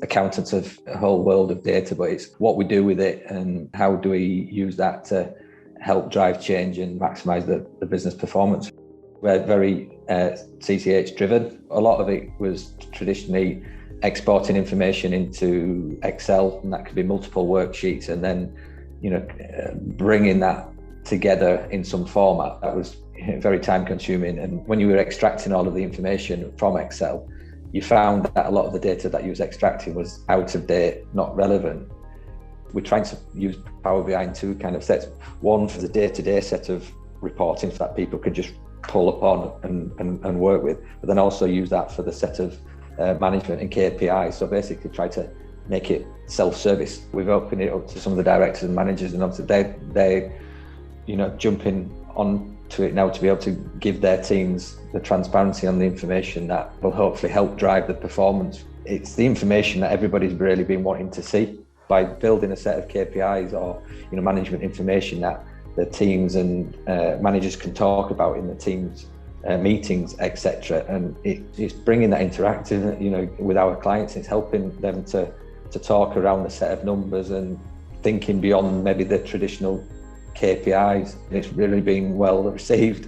accountants of a whole world of data, but it's what we do with it and how do we use that to help drive change and maximise the business performance. We're very CCH driven. A lot of it was traditionally exporting information into Excel, and that could be multiple worksheets, and then bringing that together in some format. That was very time consuming, and when you were extracting all of the information from Excel, you found that a lot of the data that you was extracting was out of date, not relevant. We're trying to use Power BI in two kind of sets. One for the day-to-day set of reporting that people could just pull upon and work with, but then also use that for the set of management and KPIs. So basically try to make it self-service. We've opened it up to some of the directors and managers, and obviously they jumping on to it now to be able to give their teams the transparency on the information that will hopefully help drive the performance. It's the information that everybody's really been wanting to see. By building a set of KPIs or management information that the teams and managers can talk about in the teams meetings, etc., and it's bringing that interactive with our clients. It's helping them to talk around the set of numbers and thinking beyond maybe the traditional KPIs. It's really been well received.